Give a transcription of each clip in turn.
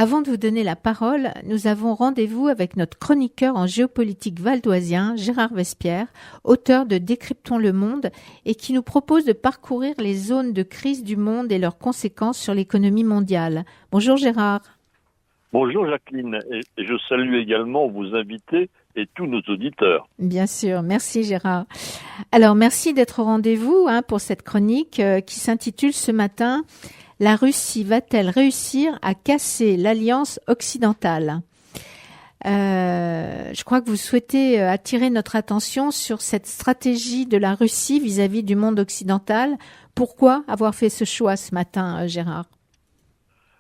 Avant de vous donner la parole, nous avons rendez-vous avec notre chroniqueur en géopolitique valdoisien, Gérard Vespierre, auteur de Décryptons le monde et qui nous propose de parcourir les zones de crise du monde et leurs conséquences sur l'économie mondiale. Bonjour Gérard. Bonjour Jacqueline, et je salue également vos invités et tous nos auditeurs. Bien sûr, merci Gérard. Alors merci d'être au rendez-vous pour cette chronique qui s'intitule ce matin « La Russie va-t-elle réussir à casser l'alliance occidentale ?» Je crois que vous souhaitez attirer notre attention sur cette stratégie de la Russie vis-à-vis du monde occidental. Pourquoi avoir fait ce choix ce matin, Gérard ?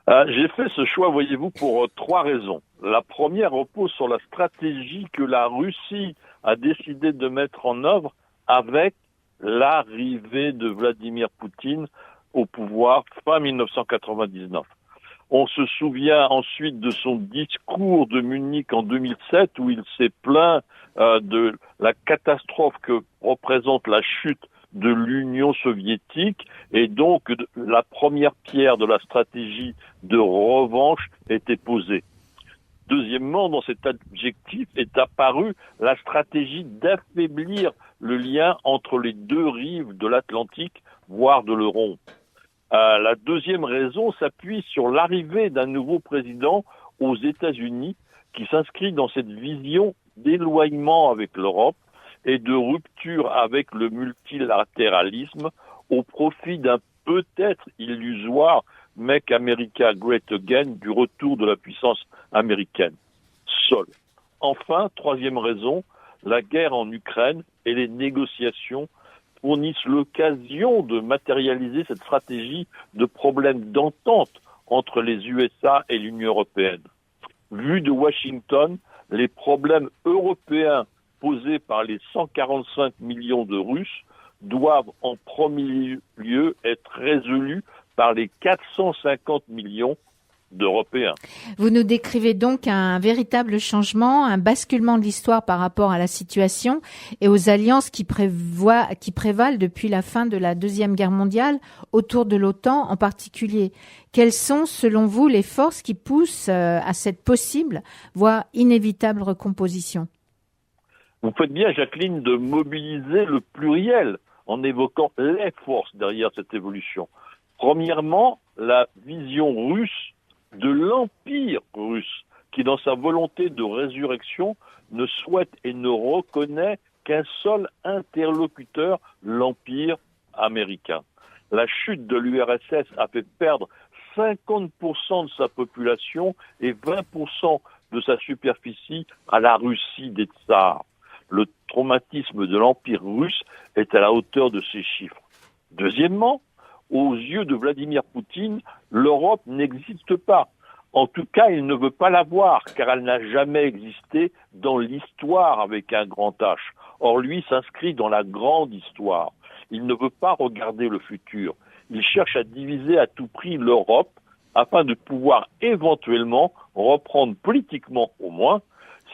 J'ai fait ce choix, voyez-vous, pour trois raisons. La première repose sur la stratégie que la Russie a décidé de mettre en œuvre avec l'arrivée de Vladimir Poutine au pouvoir fin 1999. On se souvient ensuite de son discours de Munich en 2007 où il s'est plaint de la catastrophe que représente la chute de l'Union soviétique et donc la première pierre de la stratégie de revanche était posée. Deuxièmement, dans cet objectif est apparue la stratégie d'affaiblir le lien entre les deux rives de l'Atlantique, voire de le rompre. La deuxième raison s'appuie sur l'arrivée d'un nouveau président aux États-Unis qui s'inscrit dans cette vision d'éloignement avec l'Europe et de rupture avec le multilatéralisme au profit d'un peut-être illusoire « Make America Great Again » du retour de la puissance américaine. Seul. Enfin, troisième raison, la guerre en Ukraine et les négociations fournissent l'occasion de matérialiser cette stratégie de problème d'entente entre les USA et l'Union européenne. Vu de Washington, les problèmes européens posés par les 145 millions de Russes doivent en premier lieu être résolus par les 450 millions d'Européens. Vous nous décrivez donc un véritable changement, un basculement de l'histoire par rapport à la situation et aux alliances qui prévalent depuis la fin de la Deuxième Guerre mondiale autour de l'OTAN en particulier. Quelles sont, selon vous, les forces qui poussent à cette possible, voire inévitable recomposition ? Vous faites bien, Jacqueline, de mobiliser le pluriel en évoquant les forces derrière cette évolution. Premièrement, la vision russe de l'empire russe, qui dans sa volonté de résurrection ne souhaite et ne reconnaît qu'un seul interlocuteur, l'empire américain. La chute de l'URSS a fait perdre 50% de sa population et 20% de sa superficie à la Russie des tsars. Le traumatisme de l'empire russe est à la hauteur de ces chiffres. Deuxièmement, aux yeux de Vladimir Poutine, l'Europe n'existe pas. En tout cas, il ne veut pas la voir, car elle n'a jamais existé dans l'histoire avec un grand H. Or, lui s'inscrit dans la grande histoire. Il ne veut pas regarder le futur. Il cherche à diviser à tout prix l'Europe, afin de pouvoir éventuellement reprendre politiquement au moins,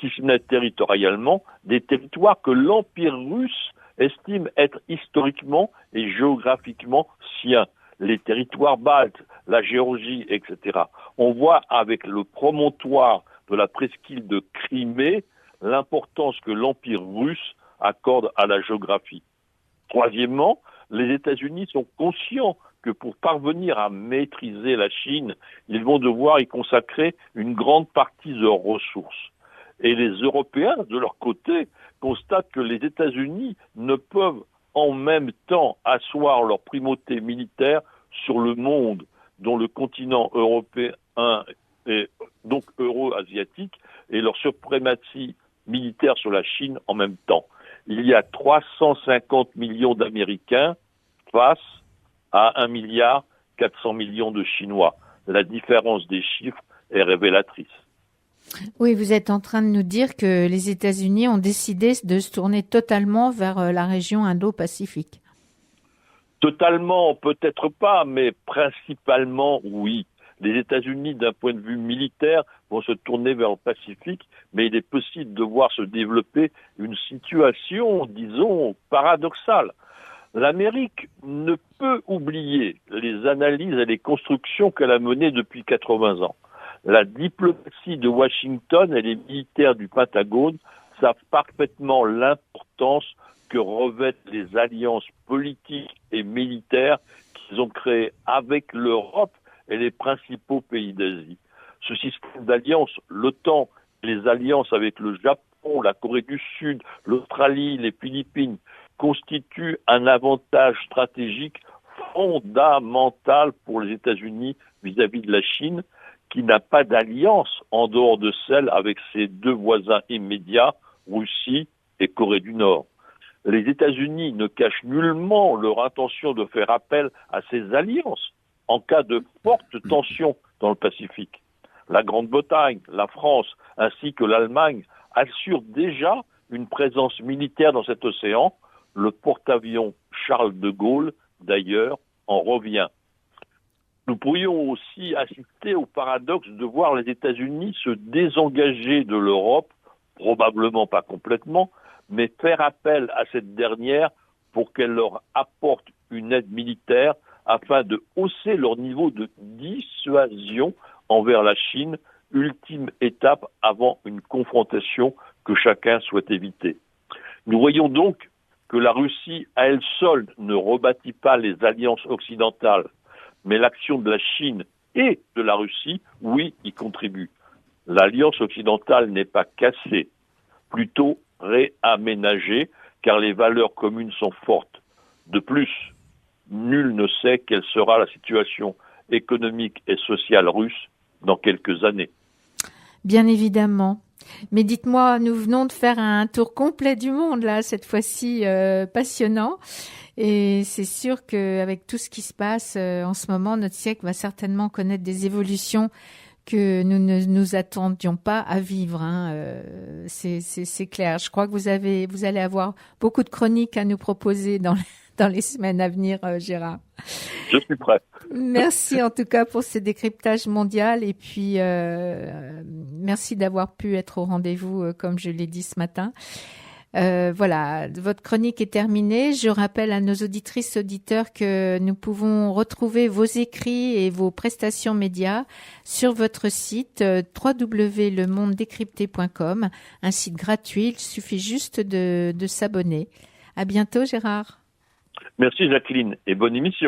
si ce n'est territorialement, des territoires que l'Empire russe estime être historiquement et géographiquement siens. Les territoires baltes, la Géorgie, etc. On voit avec le promontoire de la presqu'île de Crimée l'importance que l'Empire russe accorde à la géographie. Troisièmement, les États-Unis sont conscients que pour parvenir à maîtriser la Chine, ils vont devoir y consacrer une grande partie de leurs ressources. Et les Européens, de leur côté, constatent que les États-Unis ne peuvent en même temps asseoir leur primauté militaire sur le monde, dont le continent européen et donc euro-asiatique, et leur suprématie militaire sur la Chine en même temps. Il y a 350 millions d'Américains face à 1,4 milliard de Chinois. La différence des chiffres est révélatrice. Oui, vous êtes en train de nous dire que les États-Unis ont décidé de se tourner totalement vers la région Indo-Pacifique. Totalement, peut-être pas, mais principalement, oui. Les États-Unis, d'un point de vue militaire, vont se tourner vers le Pacifique, mais il est possible de voir se développer une situation, disons, paradoxale. L'Amérique ne peut oublier les analyses et les constructions qu'elle a menées depuis 80 ans. La diplomatie de Washington et les militaires du Pentagone savent parfaitement l'importance que revêtent les alliances politiques et militaires qu'ils ont créées avec l'Europe et les principaux pays d'Asie. Ce système d'alliances, l'OTAN, les alliances avec le Japon, la Corée du Sud, l'Australie, les Philippines, constituent un avantage stratégique fondamental pour les États-Unis vis-à-vis de la Chine, qui n'a pas d'alliance en dehors de celle avec ses deux voisins immédiats, Russie et Corée du Nord. Les États-Unis ne cachent nullement leur intention de faire appel à ces alliances en cas de forte tension dans le Pacifique. La Grande-Bretagne, la France ainsi que l'Allemagne assurent déjà une présence militaire dans cet océan. Le porte-avions Charles de Gaulle, d'ailleurs, en revient. Nous pourrions aussi assister au paradoxe de voir les États-Unis se désengager de l'Europe, probablement pas complètement, mais faire appel à cette dernière pour qu'elle leur apporte une aide militaire afin de hausser leur niveau de dissuasion envers la Chine, ultime étape avant une confrontation que chacun souhaite éviter. Nous voyons donc que la Russie, à elle seule, ne rebâtit pas les alliances occidentales, mais l'action de la Chine et de la Russie, oui, y contribue. L'alliance occidentale n'est pas cassée, plutôt réaménagée, car les valeurs communes sont fortes. De plus, nul ne sait quelle sera la situation économique et sociale russe dans quelques années. Bien évidemment. Mais dites-moi, nous venons de faire un tour complet du monde, là, cette fois-ci, passionnant. Et c'est sûr qu'avec tout ce qui se passe en ce moment, notre siècle va certainement connaître des évolutions que nous ne nous attendions pas à vivre. C'est clair. Je crois que vous allez avoir beaucoup de chroniques à nous proposer dans les semaines à venir, Gérard. Je suis prêt. Merci en tout cas pour ce décryptage mondial et puis merci d'avoir pu être au rendez-vous comme je l'ai dit ce matin. Voilà, votre chronique est terminée. Je rappelle à nos auditrices, auditeurs que nous pouvons retrouver vos écrits et vos prestations médias sur votre site www.lemondedécrypté.com, un site gratuit. Il suffit juste de s'abonner. À bientôt, Gérard. Merci Jacqueline et bonne émission.